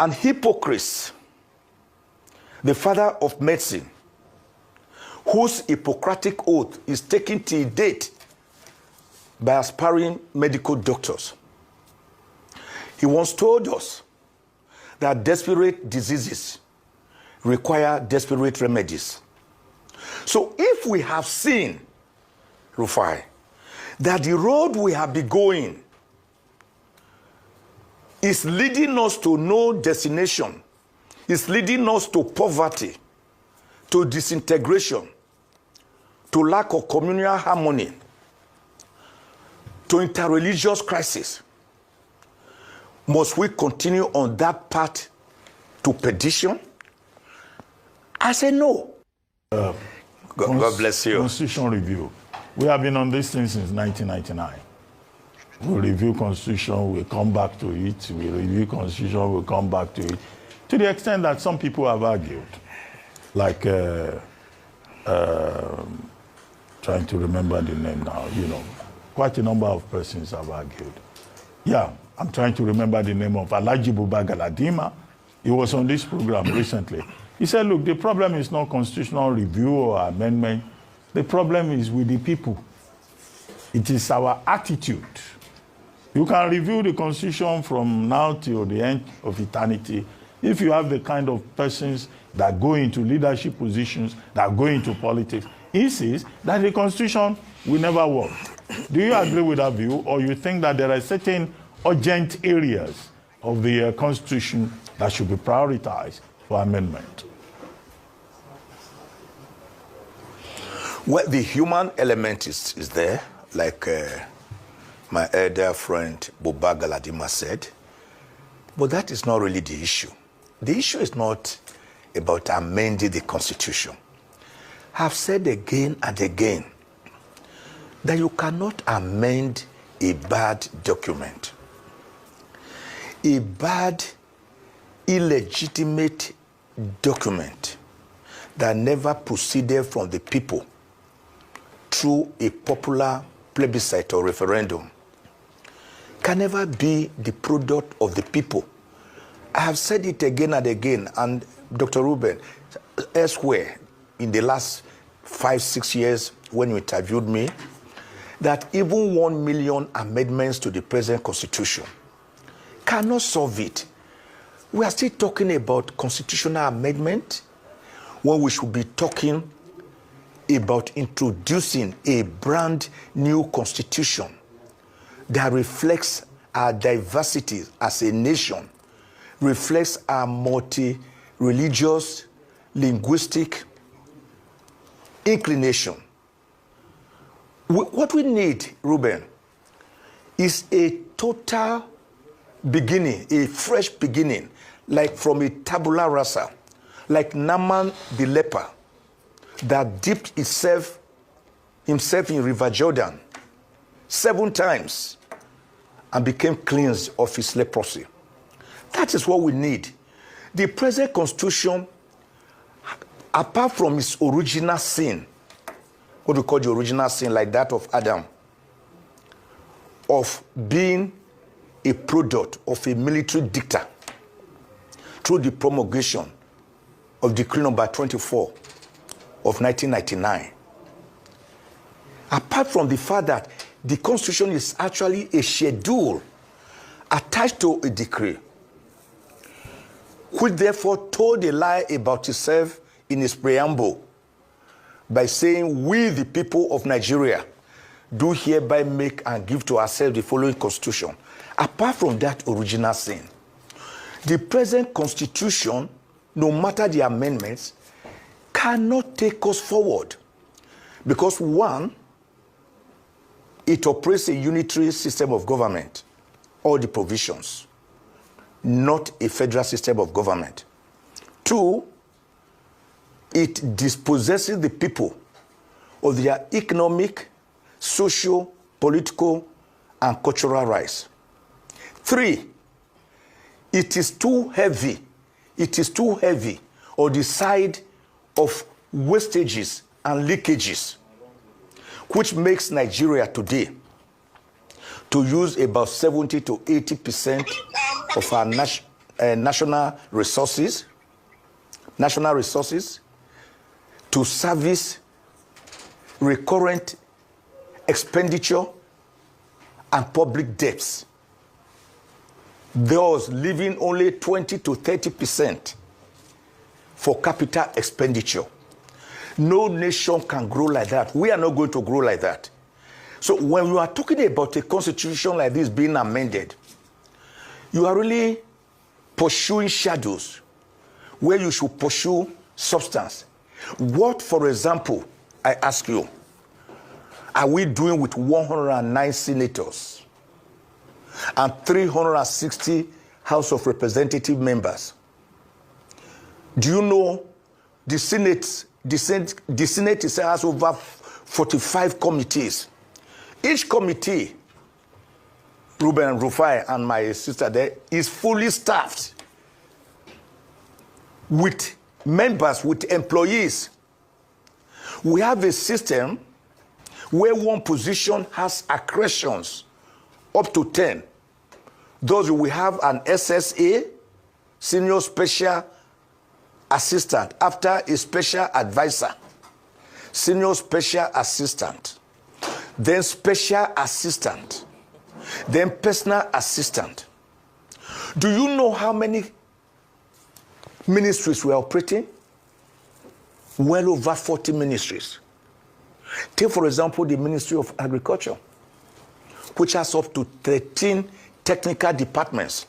An hypocrite, the father of medicine, whose Hippocratic oath is taken till date by aspiring medical doctors. He once told us that desperate diseases require desperate remedies. So if we have seen, Rufai, that the road we have been going is leading us to no destination, is leading us to poverty, to disintegration, to lack of communal harmony, to interreligious crisis, must we continue on that path to perdition? I say no. God bless you. Constitution review. We have been on this thing since 1999. We review Constitution, we come back to it. We review Constitution, we come back to it. To the extent that some people have argued, like, trying to remember the name now, you know, quite a number of persons have argued. Yeah, I'm trying to remember the name of Alhaji Buba Galadima. He was on this program recently. He said, look, the problem is not constitutional review or amendment. The problem is with the people. It is our attitude. You can review the Constitution from now till the end of eternity if you have the kind of persons that go into leadership positions, that go into politics. He says that the Constitution will never work. Do you agree with that view, or you think that there are certain urgent areas of the Constitution that should be prioritized for amendment? Well, the human element is there, like my elder friend Buba Galadima said, but that is not really the issue. The issue is not about amending the Constitution. I've said again and again that you cannot amend a bad document. A bad, illegitimate document that never proceeded from the people through a popular plebiscite or referendum can never be the product of the people. I have said it again and again, and Dr. Ruben, elsewhere in the last 5-6 years when you interviewed me, that even 1 million amendments to the present Constitution cannot solve it. We are still talking about constitutional amendment when we should be talking about introducing a brand new constitution that reflects our diversity as a nation, reflects our multi-religious, linguistic inclination. What we need, Ruben, is a total beginning, a fresh beginning, like from a tabula rasa, like Naaman the leper that dipped himself in River Jordan 7 times and became cleansed of his leprosy. That is what we need. The present Constitution, apart from its original sin, what we call the original sin, like that of Adam, of being a product of a military dictator through the promulgation of Decree number 24 of 1999. Apart from the fact that the Constitution is actually a schedule attached to a decree, which therefore told a lie about itself in its preamble by saying, we the people of Nigeria do hereby make and give to ourselves the following Constitution. Apart from that original sin, the present Constitution, no matter the amendments, cannot take us forward. Because one, it operates a unitary system of government, all the provisions, not a federal system of government. 2, it dispossesses the people of their economic, social, political, and cultural rights. 3, it is too heavy. It is too heavy on the side of wastages and leakages, which makes Nigeria today to use about 70 to 80% of our national resources to service recurrent expenditure and public debts, thus leaving only 20 to 30% for capital expenditure. No nation can grow like that. We are not going to grow like that. So when you are talking about a constitution like this being amended, you are really pursuing shadows where you should pursue substance. What, for example, I ask you, are we doing with 109 senators and 360 House of Representative members? Do you know the Senate has over 45 committees. Each committee, Ruben Rufai and my sister there, is fully staffed with members, with employees. We have a system where one position has accretions up to 10. Those we have an SSA, Senior Special Assistant, after a Special Advisor, Senior Special Assistant, then Special Assistant, then Personal Assistant. Do you know how many ministries we are operating? Well over 40 ministries. Take, for example, the Ministry of Agriculture, which has up to 13 technical departments.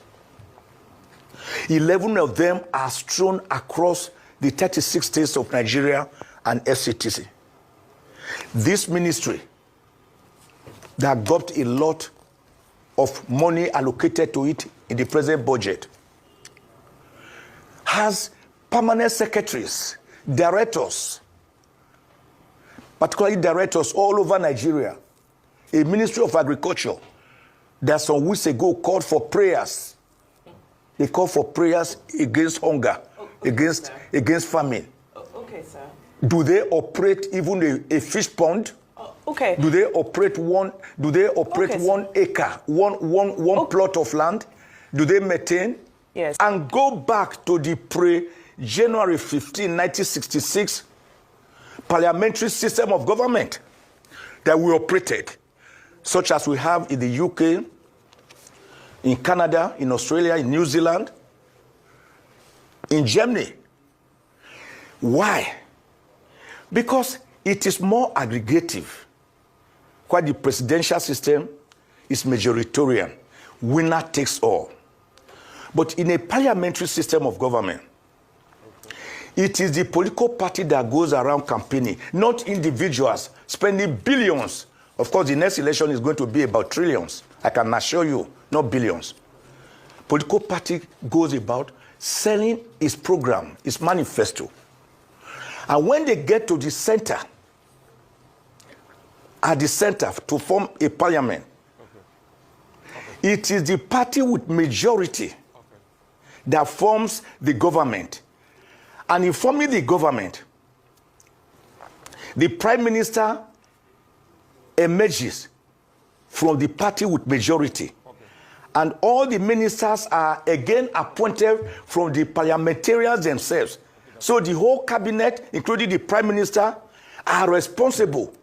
11 of them are strewn across the 36 states of Nigeria and FCTC. This ministry that got a lot of money allocated to it in the present budget has permanent secretaries, directors, particularly directors all over Nigeria. A Ministry of Agriculture that some weeks ago called for prayers. They called for prayers against hunger, against famine. Okay, sir. Do they operate even a fish pond? Okay. Do they operate one? Do they operate one acre, one plot of land? Do they maintain? Yes. And go back to the pre-January 15, 1966 parliamentary system of government that we operated, such as we have in the UK, in Canada, in Australia, in New Zealand, in Germany. Why? Because it is more aggregative. While the presidential system is majoritarian, winner takes all. But in a parliamentary system of government, it is the political party that goes around campaigning, not individuals spending billions. Of course, the next election is going to be about trillions. I can assure you, not billions. Political party goes about selling its program, its manifesto. And when they get to the center, at the center to form a parliament, it is the party with majority that forms the government. And in forming the government, the prime minister emerges from the party with majority. And all the ministers are again appointed from the parliamentarians themselves. So the whole cabinet, including the prime minister, are responsible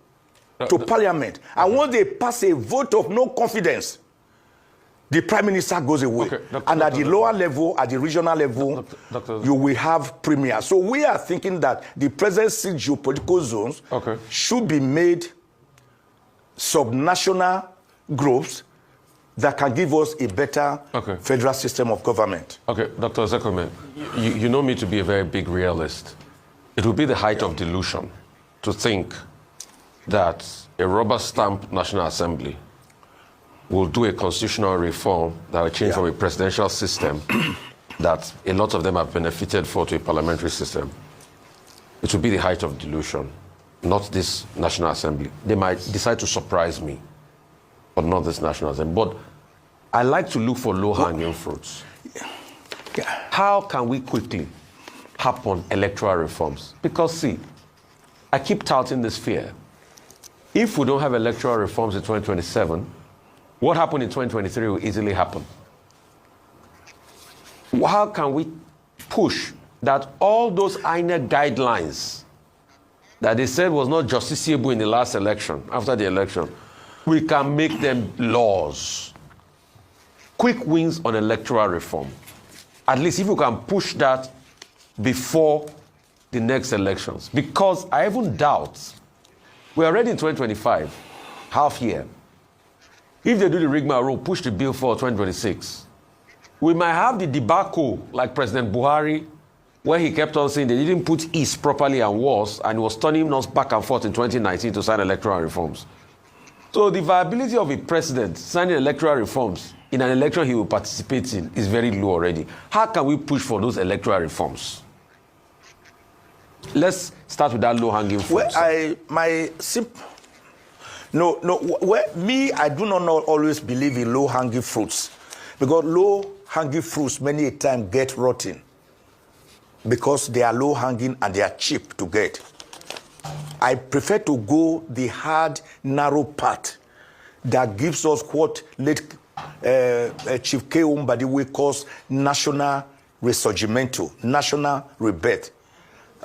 to parliament. And once they pass a vote of no confidence, the prime minister goes away. And at the lower level, at the regional level, you will have premier. So we are thinking that the present six geopolitical zones should be made subnational groups that can give us a better federal system of government. Okay, Dr. Zekome, you know me to be a very big realist. It would be the height of delusion to think that a rubber-stamped National Assembly will do a constitutional reform that will change from a presidential system that a lot of them have benefited for to a parliamentary system. It will be the height of delusion, not this National Assembly. They might decide to surprise me, but not this National Assembly. But I like to look for low-hanging fruits. How can we quickly happen electoral reforms? Because see, I keep touting this fear. If we don't have electoral reforms in 2027, what happened in 2023 will easily happen. how can we push that all those INEC guidelines that they said was not justiciable in the last election, after the election, we can make them laws? Quick wins on electoral reform. At least if you can push that before the next elections. Because I even doubt, we're already in 2025, half year. If they do the rigmarole, push the bill for 2026, we might have the debacle like President Buhari, where he kept on saying they didn't put East properly and was, and he was turning us back and forth in 2019 to sign electoral reforms. So the viability of a president signing electoral reforms in an election he will participate in is very low already. How can we push for those electoral reforms? Let's start with that low-hanging fruit. Well, I do not always believe in low-hanging fruits, because low-hanging fruits many a time get rotten because they are low-hanging and they are cheap to get. I prefer to go the hard, narrow path that gives us what late Chief K. Umbadiwe calls national resurgimento, national rebirth.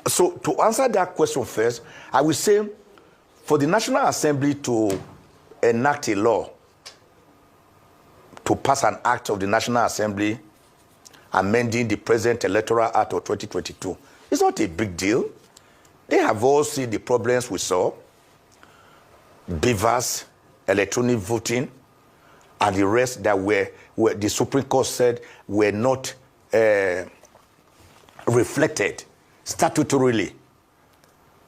So to answer that question first, I will say for the National Assembly to enact a law, to pass an act of the National Assembly amending the present Electoral Act of 2022, it's not a big deal. They have all seen the problems we saw, beavers, electronic voting, and the rest that were the Supreme Court said were not reflected statutorily,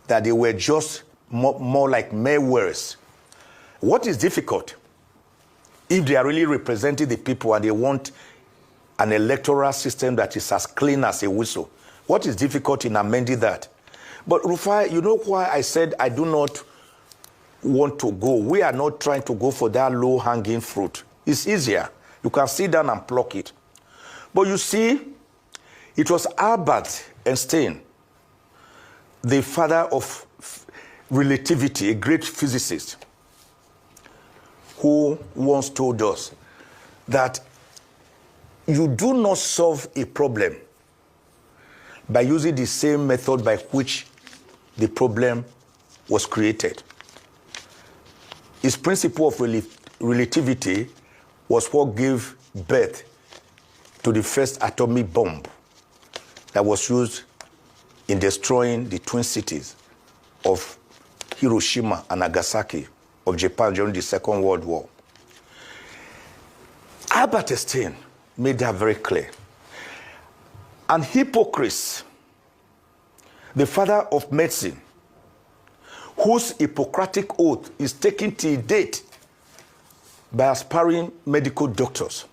that they were just more like mere words. What is difficult, if they are really representing the people and they want an electoral system that is as clean as a whistle, what is difficult in amending that? But Rufai, you know why I said I do not want to go? We are not trying to go for that low-hanging fruit. It's easier. You can sit down and pluck it. But you see, it was Albert Einstein, the father of relativity, a great physicist, who once told us that you do not solve a problem by using the same method by which the problem was created. His principle of relativity was what gave birth to the first atomic bomb that was used in destroying the twin cities of Hiroshima and Nagasaki of Japan during the Second World War. Albert Einstein made that very clear. And Hippocrates, the father of medicine, whose Hippocratic oath is taken till date by aspiring medical doctors,